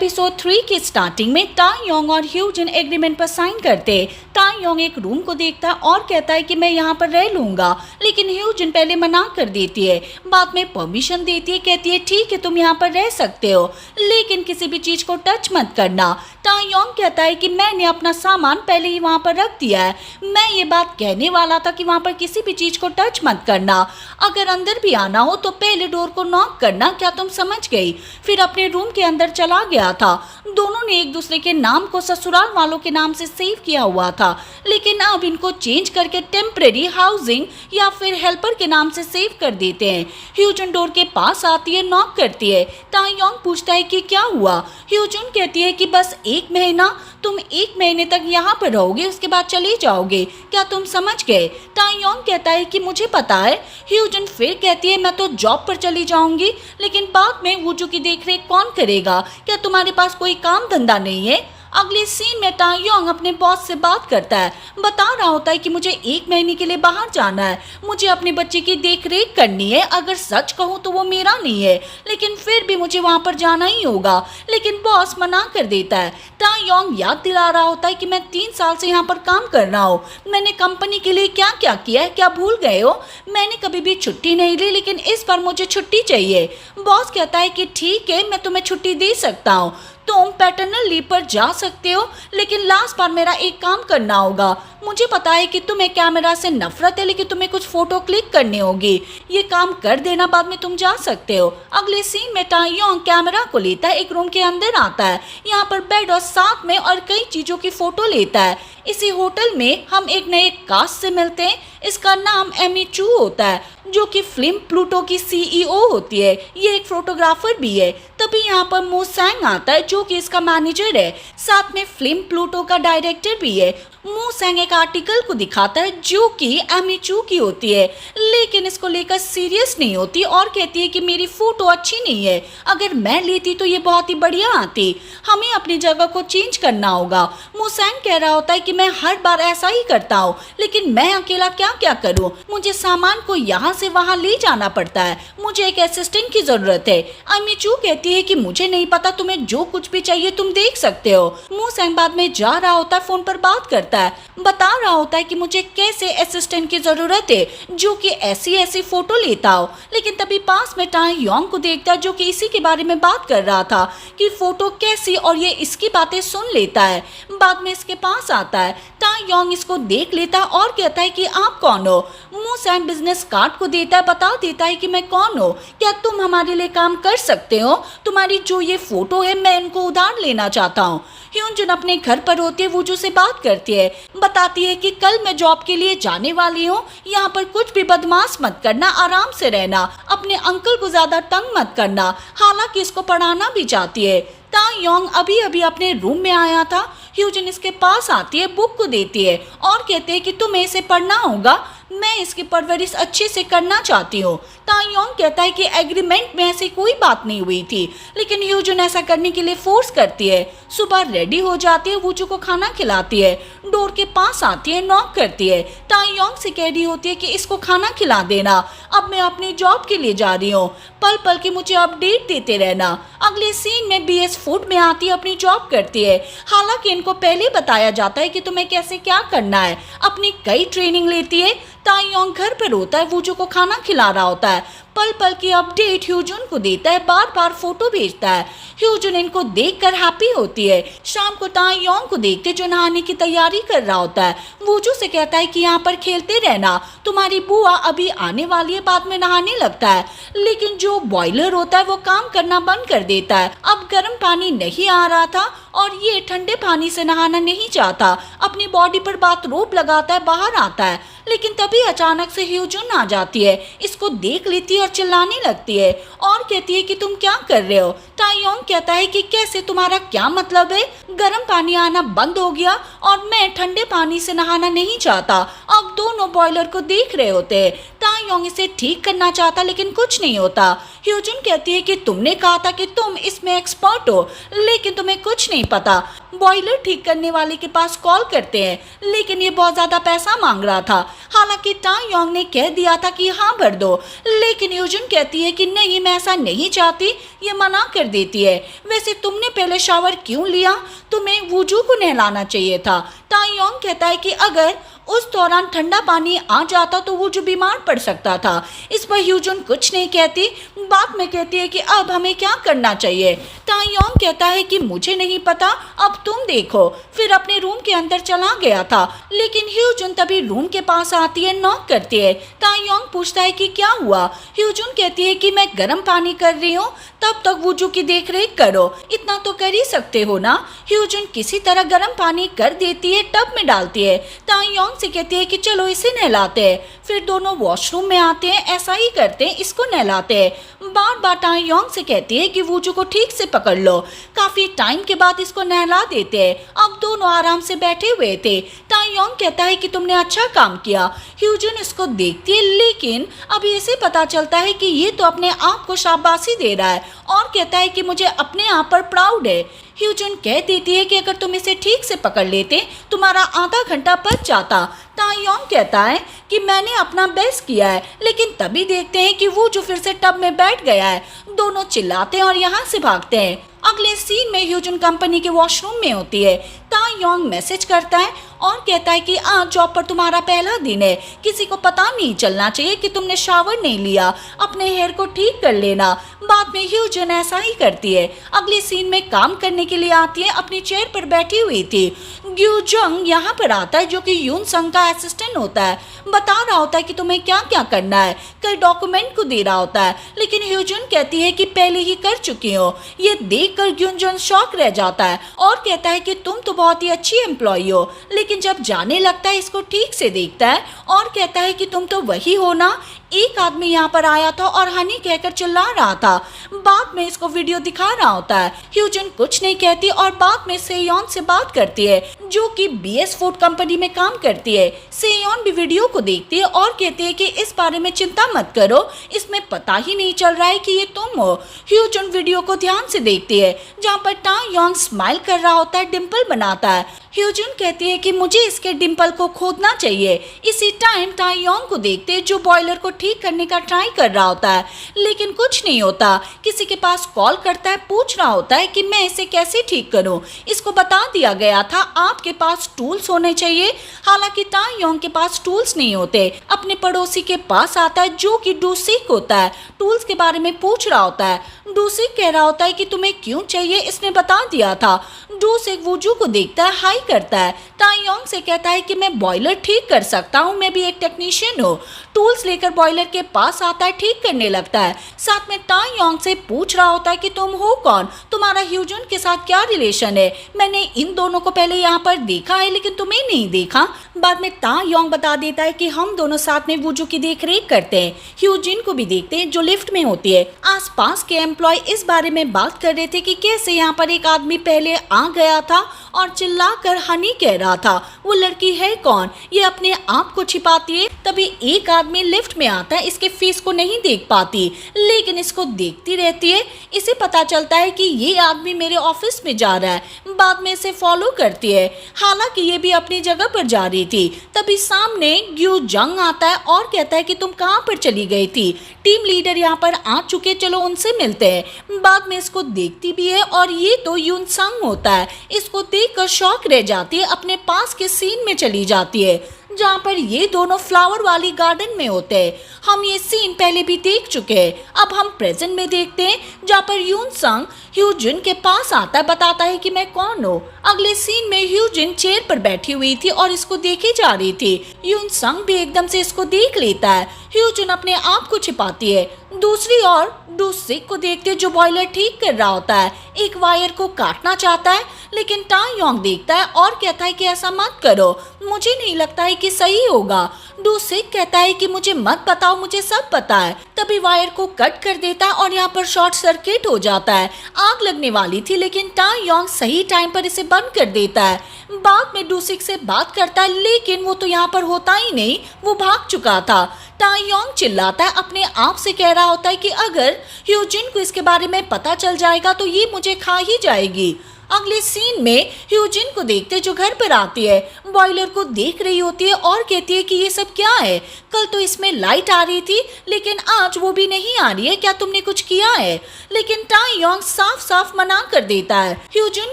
Episode 3 की starting में तायोंग और ह्यूजिन एग्रीमेंट पर साइन करते। तायोंग एक रूम को देखता है और कहता है कि मैं यहाँ पर रह लूंगा, लेकिन ह्यूजिन पहले मना कर देती है, बाद में परमिशन देती है, कहती है ठीक है तुम यहाँ पर रह सकते हो, लेकिन किसी भी चीज को टच मत करना। तायोंग कहता है कि मैंने अपना सामान पहले ही वहाँ पर रख दिया है, मैं ये बात कहने वाला था कि वहाँ पर किसी भी चीज को टच मत करना, अगर अंदर भी आना हो तो पहले डोर को नॉक करना, क्या तुम समझ गई। फिर अपने रूम के अंदर चला गया था। दोनों ने एक दूसरे के नाम को ससुराल वालों के नाम से सेव किया हुआ था, लेकिन अब इनको चेंज करके टेम्परेरी हाउसिंग या फिर हेल्पर के नाम से सेव कर देते हैं। ह्यूजुन डोर के पास आती है, नॉक करती है। तायोंग पूछता है कि क्या हुआ। ह्यूजुन कहती है कि बस 1 महीना, तुम 1 महीने तक यहाँ पर रहोगे, उसके बाद चले जाओगे, क्या तुम समझ गए। तायोंग कहता है कि मुझे पता है। ह्यूजुन फिर कहती है मैं तो जॉब पर चली जाऊंगी, लेकिन बाद में वुजू की देखरेख कौन करेगा, क्या तुम्हारे पास कोई काम धंधा नहीं है। अगले सीन में तायोंग अपने बॉस से बात करता है, बता रहा होता है कि मुझे 1 महीने के लिए बाहर जाना है, मुझे अपने बच्चे की देखरेख करनी है, अगर सच कहूँ तो वो मेरा नहीं है, लेकिन फिर भी मुझे वहाँ पर जाना ही होगा, लेकिन बॉस मना कर देता है। तायोंग याद दिला रहा होता है कि मैं 3 साल से यहाँ पर काम कर रहा हूँ, मैंने कंपनी के लिए क्या क्या किया है, क्या भूल गए हो, मैंने कभी भी छुट्टी नहीं ली, लेकिन इस बार मुझे छुट्टी चाहिए। बॉस कहता है कि ठीक है मैं तुम्हें छुट्टी दे सकता हूँ, तुम पैटर्नल लीव पर जा सकते हो, लेकिन लास्ट बार मेरा एक काम करना होगा। मुझे पता है कि तुम्हें कैमरा से नफरत है, लेकिन तुम्हें कुछ फोटो क्लिक करनी होगी, ये काम कर देना, बाद में तुम जा सकते हो। अगले सीन में तायोंग कैमरा को लेता है, एक रूम के अंदर आता है, यहाँ पर बेड और साथ में और कई चीजों की फोटो लेता है। इसी होटल में हम एक नए कास्ट से मिलते हैं, इसका नाम एमी चू होता है, जो कि फिल्म प्लूटो की सीईओ होती है, ये एक फोटोग्राफर भी है। तभी यहाँ पर मू सैंग आता है, जो कि इसका मैनेजर है, साथ में फिल्म प्लूटो का डायरेक्टर भी है। मू सैंग एक आर्टिकल को दिखाता है जो कि एमी चू की होती है, लेकिन इसको लेकर सीरियस नहीं होती और कहती है कि मेरी फोटो अच्छी नहीं है, अगर मैं लेती तो ये बहुत ही बढ़िया आती, हमें अपनी जगह को चेंज करना होगा। मू सैंग कह रहा होता है कि मैं हर बार ऐसा ही करता हूँ, लेकिन मैं अकेला क्या क्या करूँ, मुझे सामान को यहाँ से वहाँ ले जाना पड़ता है, मुझे एक असिस्टेंट की जरूरत है। एमी चू कहती है कि मुझे नहीं पता, तुम्हें जो कुछ भी चाहिए तुम देख सकते हो। मू सैंग बाद में जा रहा होता है, फोन पर बात करता है, बता रहा होता है कि मुझे कैसे असिस्टेंट की जरूरत है जो कि ऐसी ऐसी फोटो लेता हो, लेकिन तभी पास में तायोंग को देखता है, जो कि इसी के बारे में बात कर रहा था कि फोटो कैसी, और ये इसकी बातें सुन लेता है। बाद में इसके पास आता है, तायोंग इसको देख लेता है और कहता है कि आप कौन हो। मू सैंग बिजनेस कार्ड को देता है, बता देता है कि मैं कौन हूँ, क्या तुम हमारे लिए काम कर सकते हो, तुम्हारी जो ये फोटो है मैं इनको उधार लेना चाहता हूँ। ह्यूजुन अपने घर पर होती है, वुजू से बात करती है, बताती है कि कल मैं जॉब के लिए जाने वाली हूँ, यहाँ पर कुछ भी बदमाश मत करना, आराम से रहना, अपने अंकल को ज्यादा तंग मत करना, हालांकि इसको पढ़ाना भी चाहती है। तायोंग अभी अभी अपने रूम में आया था, ह्यूजिन इसके पास आती है, बुक को देती है और कहते हैं कि तुम्हें इसे पढ़ना होगा, मैं इसकी परवरिश अच्छे से करना चाहती हूँ। तायोंग कहता है कि एग्रीमेंट में ऐसी कोई बात नहीं हुई थी, लेकिन ह्यूजुन ऐसा करने के लिए फोर्स करती है। सुबह रेडी हो जाती है, वुजू को खाना खिलाती है, डोर के पास आती है, नॉक करती है। तायोंग से कह रही होती है कि इसको खाना खिला देना, अब मैं अपनी जॉब के लिए जा रही हूँ, पल पल की मुझे अपडेट देते रहना। अगले सीन में बीएस फूड में आती है, अपनी जॉब करती है, हालांकि इनको पहले बताया जाता है कि तुम्हें कैसे क्या करना है, अपनी कई ट्रेनिंग लेती है। तायोंग घर पर होता है, वुजू को खाना खिला रहा होता है, पल पल की अपडेट ह्यूजुन को देता है, बार बार फोटो भेजता है। ह्यूजुन इनको देखकर हैप्पी होती है। शाम को तायोंग को देखते जो नहाने की तैयारी कर रहा होता है, वुजू से कहता है कि यहाँ पर खेलते रहना, तुम्हारी बुआ अभी आने वाली है, बाद में नहाने लगता है, लेकिन जो बॉयलर होता है वो काम करना बंद कर देता है। अब गर्म पानी नहीं आ रहा था और ये ठंडे पानी से नहाना नहीं चाहता, अपनी बॉडी पर बाथरोब लगाता है, बाहर आता है, लेकिन तभी अचानक से ह्यूजुन आ जाती है, इसको देख लेती है और चिल्लाने लगती है और कहती है कि तुम क्या कर रहे हो। तायोंग कहता है कि कैसे, तुम्हारा क्या मतलब है, गर्म पानी आना बंद हो गया और मैं ठंडे पानी से नहाना नहीं चाहता। अब दोनों बॉयलर को देख रहे होते हैं। तायोंग इसे ठीक करना चाहता, लेकिन कुछ नहीं होता। ह्यूजुन कहती है कि तुमने कहा था कि तुम इसमें एक्सपर्ट हो, लेकिन तुम्हें कुछ नहीं पता। बॉयलर ठीक करने वाले के पास कॉल करते हैं, लेकिन ये बहुत ज्यादा पैसा मांग रहा था, हालांकि तायोंग ने कह दिया था कि हाँ भर दो, लेकिन लेकिन ह्यूजिन कहती है कि नहीं, मैं ऐसा नहीं चाहती, ये मना कर देती है। वैसे तुमने पहले शावर क्यों लिया, तुम्हें वुजू को नहलाना चाहिए था। ताईयोंग कहता है कि अगर उस दौरान ठंडा पानी आ जाता तो वो जो बीमार पड़ सकता था। इस पर ह्यूजुन कुछ नहीं कहती, बाद में कहती है कि अब हमें क्या करना चाहिए। ताईयोंग कहता है कि मुझे नहीं पता, अब तुम देखो। फिर अपने रूम के अंदर चला गया था, लेकिन ह्यूजुन तभी रूम के पास आती है, नॉक करती है। ताईयोंग पूछता है कि क्या हुआ। ह्यूजुन कहती है कि मैं गर्म पानी कर रही हूँ, तब तक वुजू की देख रेख करो, इतना तो कर ही सकते हो ना। ह्यूजुन किसी तरह गर्म पानी कर देती है, टब में डालती है। ताईयोंग से कहती है कि चलो इसे नहलाते हैं। फिर दोनों वॉशरूम में आते हैं, ऐसा ही करते हैं, इसको नहलाते हैं। बार बार ताईयोंग से कहती है कि वुजू को ठीक से पकड़ लो। काफी टाइम के बाद इसको नहला देते हैं। अब दोनों आराम से बैठे हुए थे। ताईयोंग कहता है कि तुमने अच्छा काम किया। ह्यूजुन इसको देखती है, लेकिन अभी इसे पता चलता है कि ये तो अपने आप को शाबाशी दे रहा है और कहता है कि मुझे अपने आप पर प्राउड है। ह्यूजुन कह देती है कि अगर तुम इसे ठीक से पकड़ लेते तुम्हारा आधा घंटा बच जाता। ताईयोंग कहता है कि मैंने अपना बेस्ट किया है, लेकिन तभी देखते हैं कि वो जो फिर से टब में बैठ गया है। दोनों चिल्लाते हैं और यहाँ से भागते हैं। अगले सीन में ह्यूजुन कंपनी के वॉशरूम में होती है। ताईयोंग मैसेज करता है और कहता है कि आज जॉब पर तुम्हारा पहला दिन है, किसी को पता नहीं चलना चाहिए कि तुमने शावर नहीं लिया, अपने हेयर को ठीक कर लेना। बाद में ह्यूजुन ऐसा ही करती है। अगले सीन में काम करने के लिए आती है, अपनी चेयर पर बैठी हुई थी। ग्यू जंग यहाँ पर आता है, जो कि यून संग का असिस्टेंट होता है। बता रहा होता है कि तुम्हें क्या क्या करना है, कई डॉक्यूमेंट को दे रहा होता है, लेकिन ह्यूजुन कहती है कि पहले ही कर चुकी हो। ये देखकर ग्यूजन शॉक रह जाता है और कहता है कि तुम तो बहुत ही अच्छी एम्प्लॉय हो, लेकिन जब जाने लगता है इसको ठीक से देखता है और कहता है कि तुम तो वही हो ना, एक आदमी यहाँ पर आया था और हनी कहकर चिल्ला रहा था। बाद में इसको वीडियो दिखा रहा होता है। ह्यूजुन कुछ नहीं कहती और बाद में सेयोन से बात करती है, जो कि बीएस फूड कंपनी में काम करती है। सेयोन भी वीडियो को देखती है और कहती है कि इस बारे में चिंता मत करो, इसमें पता ही नहीं चल रहा है कि ये तुम हो। ह्यूजुन वीडियो को ध्यान से देखती है, जहाँ पर ताईयोंग स्माइल कर रहा होता है, डिम्पल बनाता है। ह्यूजुन कहती है कि मुझे इसके डिम्पल को खोदना चाहिए। इसी टाइम ताईयोंग को देखते हैं, जो बॉयलर को ठीक करने का ट्राई कर रहा होता है, लेकिन कुछ नहीं होता। किसी के पास कॉल करता है, पूछ रहा होता है कि मैं इसे कैसे ठीक करूं। इसको बता दिया गया था आपके पास टूल्स होने चाहिए, हालांकि ताईयोंग के पास टूल्स नहीं होते। अपने पड़ोसी के पास आता है, जो कि डूसिक होता है, टूल्स के बारे में पूछ रहा होता है। डूसिक कह रहा होता है कि तुम्हें क्यों चाहिए, इसने बता दिया था। डूसिक वुजू को देखता है, हाई करता है। ताईयोंग से कहता है कि मैं बॉयलर ठीक कर सकता हूँ, मैं भी एक टेक्नीशियन हूँ। टूल्स लेकर बॉयलर के पास आता है, ठीक करने लगता है। साथ में ताईयोंग से पूछ रहा होता है कि तुम हो कौन, तुम्हारा ह्यूजुन के साथ क्या रिलेशन है। मैंने इन दोनों को पहले यहाँ पर देखा है, लेकिन तुम्हें नहीं देखा। बाद में ताईयोंग बता देता है कि हम दोनों साथ में वुजू की देख रेख करते हैं। ह्यूजिन को भी देखते हैं, जो लिफ्ट में होती है। आसपास के एम्प्लॉय इस बारे में बात कर रहे थे कि कैसे यहाँ पर एक आदमी पहले आ गया था और चिल्लाकर हनी कह रहा था, वो लड़की है कौन, ये अपने आप को छिपाती है। तभी एक आदमी लिफ्ट में आता है, इसके फेस को नहीं देख पाती, लेकिन इसको देखती रहती है। इसे पता चलता है कि ये आदमी मेरे ऑफिस में जा रहा है। बाद में इसे फॉलो करती है, हालांकि ये भी अपनी जगह पर जा रही थी। तभी सामने ग्यू जंग आता है और कहता है कि तुम कहाँ पर चली गई थी, टीम लीडर यहाँ पर आ चुके, चलो उनसे मिलते हैं। बाद में इसको देखती भी है और ये तो यून संग होता है। इसको देखकर शॉक रह जाती है, अपने पास के सीन में चली जाती है, जहाँ पर ये दोनों फ्लावर वाली गार्डन में होते हैं। हम ये सीन पहले भी देख चुके हैं। अब हम प्रेजेंट में देखते हैं, जहाँ पर यून संग ह्यूजिन के पास आता है, बताता है कि मैं कौन हूँ। अगले सीन में ह्यूजिन चेयर पर बैठी हुई थी और इसको देखी जा रही थी। यून संग भी एकदम से इसको देख लेता है। ह्यूजिन अपने आप को छिपाती है। दूसरी ओर डूसिक को देखते, जो बॉयलर ठीक कर रहा होता है, एक वायर को काटना चाहता है, लेकिन ताईयोंग देखता है और कहता है कि ऐसा मत करो, मुझे नहीं लगता है कि सही होगा। डूसिक कहता है कि मुझे मत बताओ, मुझे सब पता है। तभी वायर को कट कर देता है और यहाँ पर शॉर्ट सर्किट हो जाता है। आग लगने वाली थी, लेकिन ताईयोंग सही टाइम पर इसे बंद कर देता है। बाद में डूसिक से बात करता है, लेकिन वो तो यहाँ पर होता ही नहीं, वो भाग चुका था। ताईयोंग चिल्लाता है, अपने आप से कह रहा होता है कि अगर ह्यूजिन को इसके बारे में पता चल जाएगा तो ये मुझे खा ही जाएगी। अगले सीन में ह्यूजिन को देखते जो घर पर आती है, बॉयलर को देख रही होती है और कहती है कि ये सब क्या है, कल तो इसमें लाइट आ रही थी लेकिन आज वो भी नहीं आ रही है, क्या तुमने कुछ किया है? लेकिन टाइयोंग साफ साफ मना कर देता है। ह्यूजिन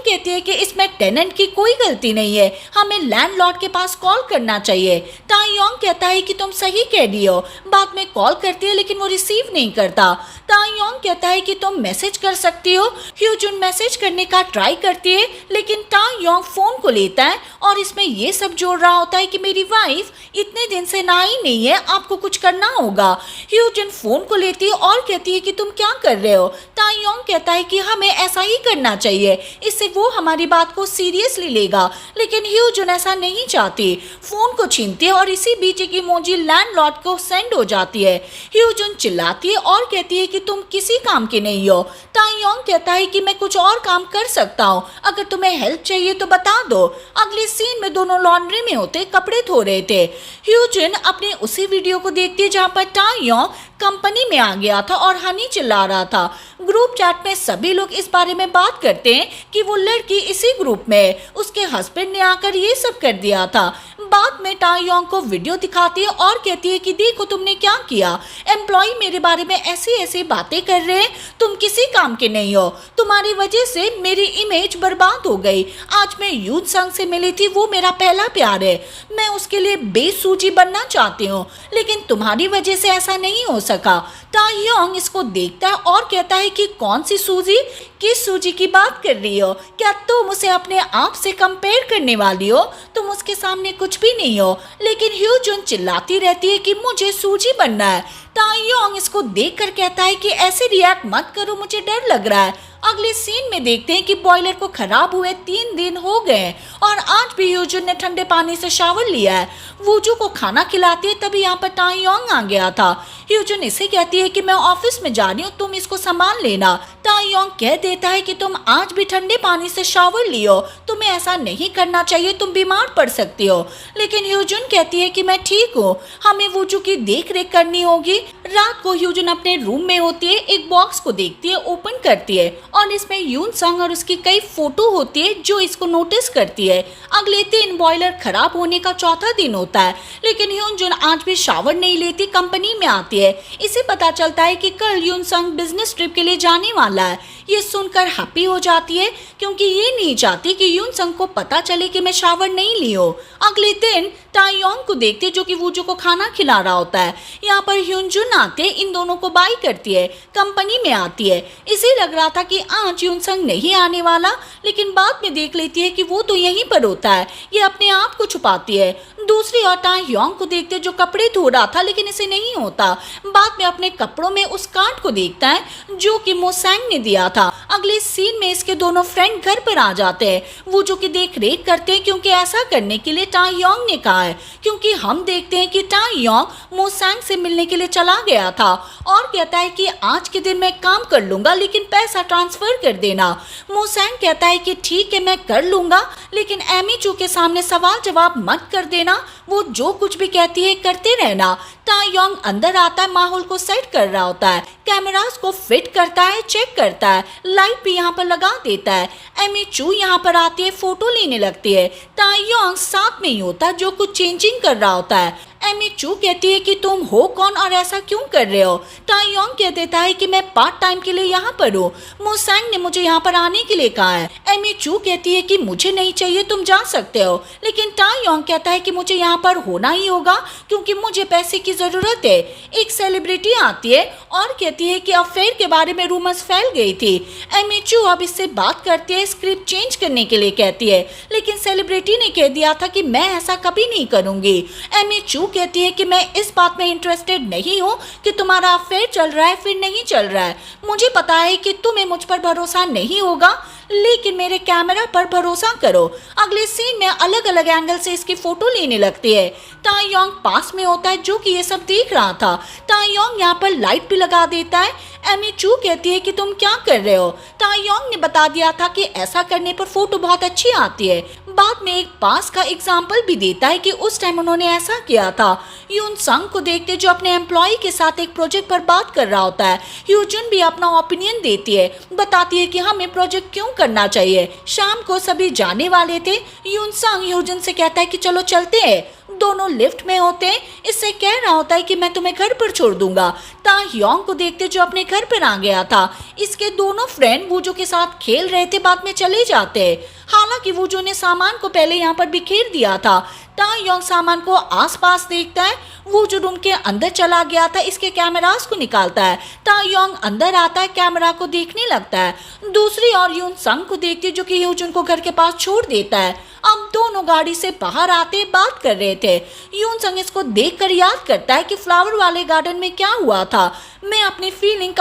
कहती है कि इसमें टेनेंट की कोई गलती नहीं है, हमें लैंडलॉर्ड के पास कॉल करना चाहिए। टाइयोंग कहता है कि तुम सही कह रही हो, बाद में कॉल करती है लेकिन वो रिसीव नहीं करता। टाइयोंग कहता है कि तुम मैसेज कर सकती हो। ह्यूजिन मैसेज करने का ट्राई करती है लेकिन टाइयोंग फोन को लेता है और इसमें ये सब जोड़ रहा होता है कि मेरी वाइफ इतने दिन से नहाई नहीं है, आपको कुछ करना होगा। ह्यूजिन फोन को लेती है और कहती है कि तुम क्या कर रहे हो? टाइयोंग कहता है कि हमें ऐसा ही करना चाहिए, इससे वो हमारी बात को सीरियसली लेगा, लेकिन ह्यूजिन ऐसा नहीं चाहती। फोन को छीनती है और इसी बीच एक इमोजी लैंडलॉर्ड को सेंड हो जाती है। ह्यूजिन चिल्लाती है और कहती है कि तुम किसी काम के नहीं हो। टाइयोंग कहता है कि मैं कुछ और काम कर सकता हूँ, अगर तुम्हें हेल्प चाहिए तो बता दो। अगले सीन में दोनों लॉन्ड्री में होते कपड़े धो रहे थे। ह्यूजिन अपने उसी वीडियो को देखती है जहाँ पर टाइयोंग कंपनी में आ गया था और हनी चिल्ला रहा था। ग्रुप चैट में सभी लोग इस बारे में बात करते हैं कि वो लड़की इसी ग्रुप में है, उसके हस्बैंड ने आकर ये सब कर दिया था। बाद में टाइयोंग को वीडियो दिखाती है और कहती है कि देखो तुमने क्या किया, एम्प्लॉय मेरे बारे में ऐसी ऐसी बातें कर रहे हैं, तुम किसी काम के नहीं हो, तुम्हारी वजह से मेरी इमेज बर्बाद हो गई। आज मैं यून संग से मिली थी, वो मेरा पहला प्यार है, मैं उसके लिए बेसूजी बनना चाहती हूँ, लेकिन तुम्हारी वजह से ऐसा नहीं हो सका। टाइयोंग इसको देखता है और कहता है कि कौन सी सूजी, किस सूजी की बात कर रही हो? क्या तुम उसे अपने आप से कंपेयर करने वाली हो? तुम उसके सामने कुछ भी नहीं हो। लेकिन ह्यूजिन चिल्लाती रहती है कि मुझे सूजी बनना है। टाइयोंग इसको देखकर कहता है कि ऐसे रिएक्ट मत करो, मुझे डर लग रहा है। अगले सीन में देखते हैं कि बॉयलर को खराब हुए 3 दिन हो गए और आज भी ह्यूजिन ने ठंडे पानी से शावर लिया है। वूजू को खाना खिलाती है तभी यहाँ पर टाइयोंग आ गया था। ह्यूजिन इसे कहती है कि मैं ऑफिस में जा रही हूँ, तुम इसको संभाल लेना। टाइयोंग कह देता है कि तुम आज भी ठंडे पानी से शावर लियो, तुम्हें ऐसा नहीं करना चाहिए, तुम बीमार पड़ सकती हो। लेकिन ह्यूजिन कहती है कि मैं ठीक हूँ, हमें वूजू की देख रेख करनी होगी। रात को ह्यूजिन अपने रूम में होती है, एक बॉक्स को देखती है, ओपन करती है और इसमें यून संग और उसकी कई फोटो होती है जो इसको नोटिस करती है। अगले दिन बॉयलर खराब होने का चौथा दिन होता है, लेकिन ह्यूजिन आज भी शावर नहीं लेती, कंपनी में आती है। इसे पता चलता है कि कल यून संग बिजनेस ट्रिप के लिए जाने वाला है। ये सुनकर हैप्पी हो जाती है क्योंकि ये नहीं चाहती कि यून संग को पता चले कि मैं शावर नहीं ली हो। अगले दिन टाइयोंग को देखते जो कि वूजू को खाना खिला रहा होता है। यहाँ पर ह्यूजिन आते इन दोनों को बाय करती है, कंपनी में आती है। इसे लग रहा था कि आज यून संग नहीं आने वाला, लेकिन बाद में देख लेती है कि वो तो यहीं पर होता है। ये अपने आप को छुपाती है। दूसरी ओर टाइयोंग को देखते जो कपड़े धो रहा था लेकिन इसे नहीं होता। बाद में अपने कपड़ों में उस कार्ड को देखता है जो कि मोसैंग ने दिया था। अगले सीन में इसके दोनों फ्रेंड घर पर आ जाते हैं। वो जो कि देख रेख करते हैं क्योंकि ऐसा करने के लिए टाइयोंग ने कहा है, क्योंकि हम देखते हैं कि टाइयोंग मोसैंग से मिलने के लिए चला गया था और कहता है कि आज के दिन मैं काम कर लूंगा लेकिन पैसा ट्रांसफर कर देना। मोसैंग कहता है कि ठीक है मैं कर लूंगा, लेकिन एमी चू के सामने सवाल जवाब मत कर देना, वो जो कुछ भी कहती है करते रहना। टाइयोंग अंदर आता है, माहौल को सेट कर रहा होता है, कैमरास को फिट करता है, चेक करता है, लाइट भी यहाँ पर लगा देता है। एमी चू यहाँ पर आती है, फोटो लेने लगती है। टाइयोंग साथ में ही होता है जो कुछ चेंजिंग कर रहा होता है। एमी चू कहती है कि तुम हो कौन और ऐसा क्यों कर रहे हो? टाइयोंग कह देता है कि मैं पार्ट टाइम के लिए यहाँ पर हूँ, मोसैंग ने मुझे यहाँ पर आने के लिए कहा है। एमी चू कहती है कि मुझे नहीं चाहिए, तुम जा सकते हो, लेकिन टाइयोंग कहता है कि मुझे यहाँ पर होना ही होगा क्योंकि मुझे पैसे की जरूरत है। एक सेलिब्रिटी आती है और कहती है कि अफेयर के बारे में रूमर्स फैल गई थी। एमी चू अब इससे बात करती है, स्क्रिप्ट चेंज करने के लिए कहती है, लेकिन सेलिब्रिटी ने कह दिया था कि मैं ऐसा कभी नहीं करूंगी। एमी चू कहती है कि मैं इस बात में इंटरेस्टेड नहीं हूँ कि तुम्हारा अफेयर चल रहा है फिर नहीं चल रहा है। मुझे पता है कि तुम्हें मुझ पर भरोसा नहीं होगा, लेकिन मेरे कैमरा पर भरोसा करो। अगले सीन में अलग अलग एंगल से इसकी फोटो लेने लगती है। टाइयोंग पास में होता है जो कि ये सब देख रहा था। टाइयोंग यहाँ पर लाइट भी लगा देता है। एमी चू कहती है कि तुम क्या कर रहे हो? टाइयोंग ने बता दिया था कि ऐसा करने पर फोटो बहुत अच्छी आती है। बाद में एक पास का एग्जाम्पल भी देता है कि उस टाइम उन्होंने ऐसा किया था। था। यून संग को देखते जो अपने एम्प्लॉय के साथ एक प्रोजेक्ट पर बात कर रहा होता है। ह्यूजुन भी अपना ओपिनियन देती है, बताती है कि हमें प्रोजेक्ट क्यों करना चाहिए। शाम को सभी जाने वाले थे। यून संग ह्यूजुन से कहता है कि चलो चलते हैं। दोनों लिफ्ट में होते हैं। इससे कह रहा होता है कि मैं तुम्हें घर पर छोड़ दूंगा। ताह्योंग को देखते जो अपने घर पर आ गया था। इसके दोनों फ्रेंड वूजो के साथ खेल रहे थे, बाद में चले जाते हैं। हालांकि वूजो ने सामान को पहले यहाँ पर बिखेर दिया था। ताह्योंग सामान को आसपास देखता है। वूजो रूम के अंदर चला गया था, इसके कैमरास को निकालता है। ताह्योंग अंदर आता है, कैमरा को देखने लगता है। दूसरी ओर यून संग को देखती जो कि ह्यूजुन को घर के पास छोड़ देता है। अब दोनों गाड़ी से बाहर आते बात कर रहे थे। यून संग इसको देखकर याद करता है कि फ्लावर वाले गार्डन में क्या हुआ था। मैं अपनी फीलिंग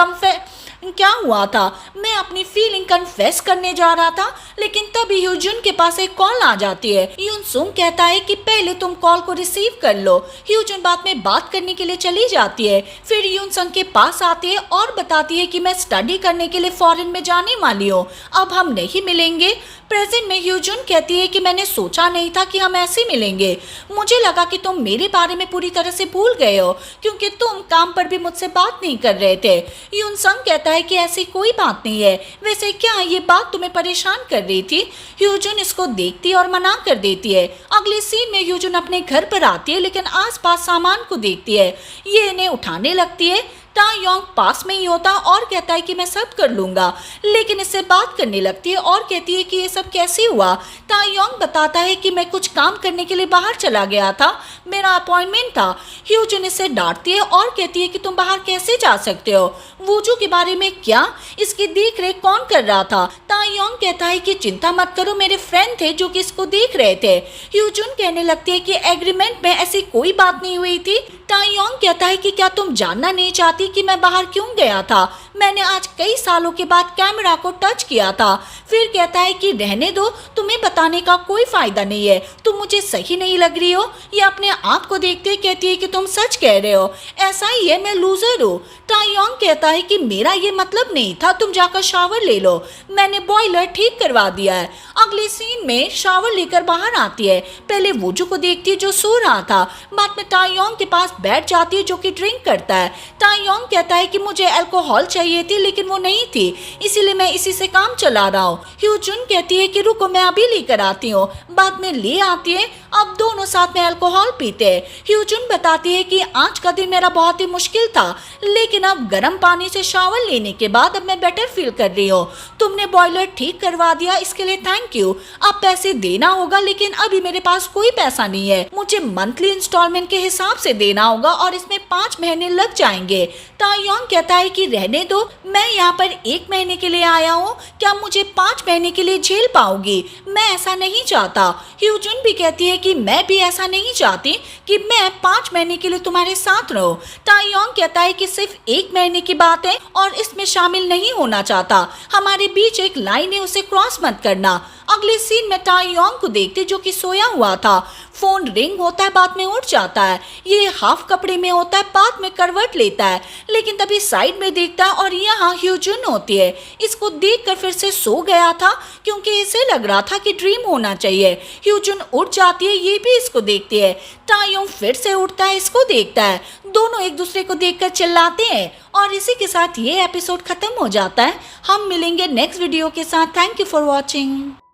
कन्फेस करने जा रहा था, लेकिन तभी ह्यूजुन के पास एक कॉल आ जाती है। यून सुंग कहता है कि पहले तुम कॉल को रिसीव कर लो। ह्यूजुन बाद में बात करने के लिए चली जाती है। फिर यून संग के पास आती है और बताती है कि मैं स्टडी करने के लिए फॉरेन में जाने वाली हूँ, अब हम नहीं मिलेंगे। प्रेजेंट में ह्यूजुन कहती है कि मैंने सोचा नहीं था कि हम ऐसे मिलेंगे। मुझे लगा कि तुम मेरे बारे में पूरी तरह से भूल गए हो, क्योंकि तुम काम पर भी मुझसे बात नहीं कर रहे थे। यून संग कहता है कि ऐसी कोई बात नहीं है, वैसे क्या ये बात तुम्हें परेशान कर रही थी? ह्यूजुन इसको देखती है और मना कर देती है। अगले सीन में ह्यूजुन अपने घर पर आती है, लेकिन आसपास सामान को देखती है। ये इन्हें उठाने लगती है। ताह्योंग पास में ही होता और कहता है कि मैं सब कर लूंगा, लेकिन इससे बात करने लगती है और कहती है कि ये सब कैसे हुआ। ताह्योंग बताता है कि मैं कुछ काम करने के लिए बाहर चला गया था, मेरा अपॉइंटमेंट था। ह्यूजुन इसे डांटती है और कहती है कि तुम बाहर कैसे जा सकते हो? वूजू के बारे में क्या? इसकी देख रेख कौन कर रहा था? ताह्योंग कहता है कि चिंता मत करो, मेरे फ्रेंड थे जो कि इसको देख रहे थे। ह्यूजुन कहने लगती है कि एग्रीमेंट में ऐसी कोई बात नहीं हुई थी। ताह्योंग कहता है कि क्या तुम जानना नहीं चाहती कि मैं बाहर क्यों गया था? मैंने आज कई सालों के बाद कैमरा को टच किया था। फिर कहता है कि रहने दो, तुम्हें बताने का कोई फायदा नहीं है, तुम मुझे सही नहीं लग रही हो। ये अपने आप को देखते कहती है कि तुम सच कह रहे हो, ऐसा ही है, मैं लूजर हूँ। ताह्योंग कहता है कि मेरा ये मतलब नहीं था, तुम जाकर शावर ले लो, मैंने बॉयलर ठीक करवा दिया है। अगले सीन में शावर लेकर बाहर आती है। पहले वूजू को देखती है जो सो रहा था, बाद में ताह्योंग के पास बैठ जाती है जो कि ड्रिंक करता है। ताह्योंग कहता है कि मुझे अल्कोहल चाहिए थी, लेकिन वो नहीं थी, इसीलिए मैं इसी से काम चला रहा हूँ। ह्यूजुन कहती है कि रुको मैं अभी लेकर आती हूँ, बाद में ले आती है। अब दोनों साथ में अल्कोहल पीते हैं। ह्यूजुन बताती है कि आज का दिन मेरा बहुत ही मुश्किल था, लेकिन अब गर्म पानी से शावर लेने के बाद अब मैं बेटर फील कर रही हूँ। तुमने बॉयलर ठीक करवा दिया, इसके लिए थैंक यू। अब पैसे देना होगा, लेकिन अभी मेरे पास कोई पैसा नहीं है, मुझे मंथली इंस्टॉलमेंट के हिसाब से देना होगा और इसमें 5 महीने लग जाएंगे। ताह्योंग कहता है कि रहने दो, मैं यहाँ पर 1 महीने के लिए आया हूँ, क्या मुझे 5 महीने के लिए झेल पाओगी? मैं ऐसा नहीं चाहता। ह्यूजुन भी कहती है कि मैं भी ऐसा नहीं चाहती कि मैं 5 महीने के लिए तुम्हारे साथ रहूं। ताह्योंग कहता है कि सिर्फ 1 महीने की बात है और इसमें शामिल नहीं होना चाहता, हमारे बीच एक लाइन है, उसे क्रॉस मत करना। अगले सीन में ताह्योंग को देखते जो कि सोया हुआ था। फोन रिंग होता है, बाद में उठ जाता है। ये हाफ कपड़े में होता है, बाद में करवट लेता है, लेकिन तभी साइड में देखता है और यहाँ ह्यूजुन होती है। इसको देखकर फिर से सो गया था, क्योंकि इसे लग रहा था कि ड्रीम होना चाहिए। ह्यूजुन उठ जाती है, ये भी इसको देखती है। ताह्योंग फिर से उठता है, इसको देखता है। दोनों एक दूसरे को देखकर चिल्लाते हैं और इसी के साथ ये एपिसोड खत्म हो जाता है। हम मिलेंगे नेक्स्ट वीडियो के साथ। Thank you for watching.